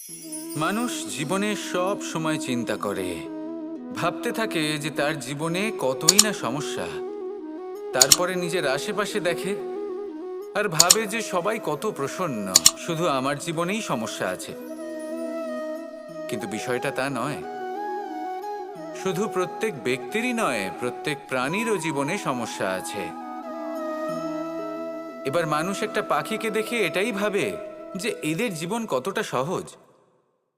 মানুষ জীবনে সব সময় চিন্তা করে, ভাবতে থাকে যে তার জীবনে কতই না সমস্যা। তারপরে নিজের আশেপাশে দেখে আর ভাবে যে সবাই কত প্রসন্ন, শুধু আমার জীবনেই সমস্যা আছে। কিন্তু বিষয়টা তা নয়। শুধু প্রত্যেক ব্যক্তিরই নয়, প্রত্যেক প্রাণীরও জীবনে সমস্যা আছে। এবার মানুষ একটা পাখিকে দেখে এটাই ভাবে যে এদের জীবন কতটা সহজ।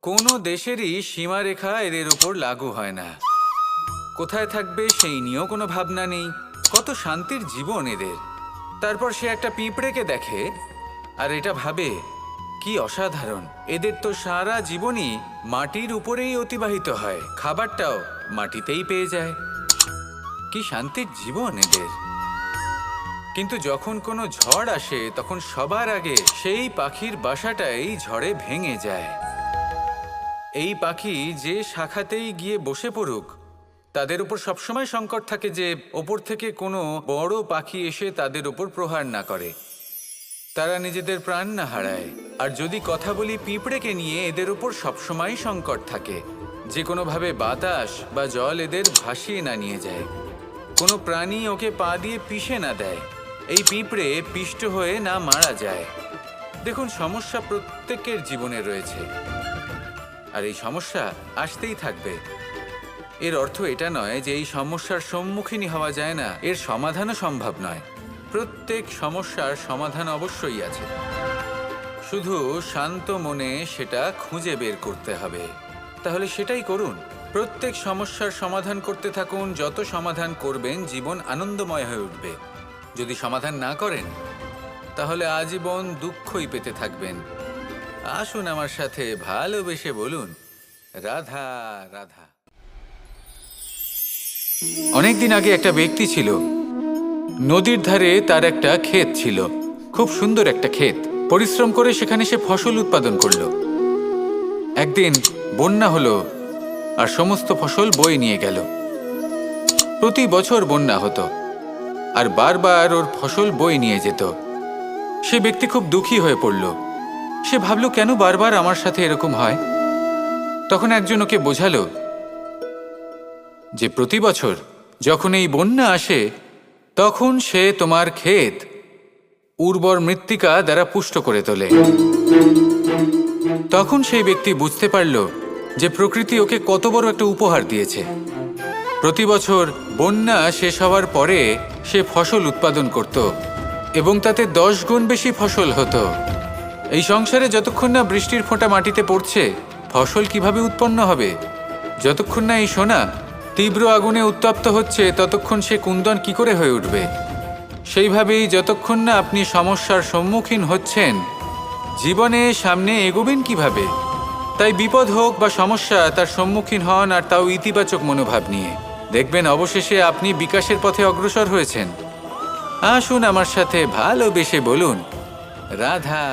কোনো দেশেরই সীমারেখা এদের ওপর লাগু হয় না। কোথায় থাকবে সেই নিয়েও কোনো ভাবনা নেই। কত শান্তির জীবন এদের। তারপর সে একটা পিঁপড়েকে দেখে আর এটা ভাবে কি অসাধারণ, এদের তো সারা জীবনই মাটির উপরেই অতিবাহিত হয়, খাবারটাও মাটিতেই পেয়ে যায়। কি শান্তির জীবন এদের। কিন্তু যখন কোনো ঝড় আসে তখন সবার আগে সেই পাখির বাসাটাই ঝড়ে ভেঙে যায়। এই পাখি যে শাখাতেই গিয়ে বসে পড়ুক, তাদের উপর সবসময় সংকট থাকে যে ওপর থেকে কোনো বড় পাখি এসে তাদের উপর প্রহার না করে, তারা নিজেদের প্রাণ না হারায়। আর যদি কথা বলি পিঁপড়েকে নিয়ে, এদের উপর সবসময় সংকট থাকে যে কোনোভাবে বাতাস বা জল এদের ভাসিয়ে না নিয়ে যায়, কোনো প্রাণী ওকে পা দিয়ে পিষে না দেয়, এই পিঁপড়ে পিষ্ট হয়ে না মারা যায়। দেখুন, সমস্যা প্রত্যেকের জীবনে রয়েছে আর এই সমস্যা আসতেই থাকবে। এর অর্থ এটা নয় যে এই সমস্যার সম্মুখীন হওয়া যায় না, এর সমাধানও সম্ভব নয়। প্রত্যেক সমস্যার সমাধান অবশ্যই আছে, শুধু শান্ত মনে সেটা খুঁজে বের করতে হবে। তাহলে সেটাই করুন, প্রত্যেক সমস্যার সমাধান করতে থাকুন। যত সমাধান করবেন জীবন আনন্দময় হয়ে উঠবে। যদি সমাধান না করেন তাহলে আজীবন দুঃখই পেতে থাকবেন। আসুন আমার সাথে ভালোবেসে বলুন, রাধা রাধা। অনেকদিন আগে একটা ব্যক্তি ছিল, নদীর ধারে তার একটা ক্ষেত ছিল, খুব সুন্দর একটা ক্ষেত। পরিশ্রম করে সেখানে সে ফসল উৎপাদন করলো। একদিন বন্যা হলো আর সমস্ত ফসল বয়ে নিয়ে গেল। প্রতি বছর বন্যা হতো আর বারবার ওর ফসল বয়ে নিয়ে যেত। সে ব্যক্তি খুব দুঃখী হয়ে পড়ল। সে ভাবল, কেন বারবার আমার সাথে এরকম হয়? তখন একজন ওকে বোঝালো যে প্রতি বছর যখন এই বন্যা আসে তখন সে তোমার ক্ষেত উর্বর মৃত্তিকা দ্বারা পুষ্ট করে তোলে। তখন সেই ব্যক্তি বুঝতে পারল যে প্রকৃতি ওকে কত বড় একটা উপহার দিয়েছে। প্রতি বছর বন্যা শেষ হওয়ার পরে সে ফসল উৎপাদন করত এবং তাতে 10 গুণ বেশি ফসল হতো। এই সংসারে যতক্ষণ না বৃষ্টির ফোঁটা মাটিতে পড়ছে, ফসল কিভাবে উৎপন্ন হবে? যতক্ষণ না এই সোনা তীব্র আগুনে উত্তপ্ত হচ্ছে, ততক্ষণ সে কুন্দন কি করে হয়ে উঠবে? সেইভাবেই যতক্ষণ না আপনি সমস্যার সম্মুখীন হচ্ছেন, জীবনে সামনে এগোবেন কিভাবে? তাই বিপদ হোক বা সমস্যা, তার সম্মুখীন হন, আর তাও ইতিবাচক মনোভাব নিয়ে। দেখবেন অবশেষে আপনি বিকাশের পথে অগ্রসর হয়েছেন। আসুন আমার সাথে ভালোবেসে বলুন, রাধা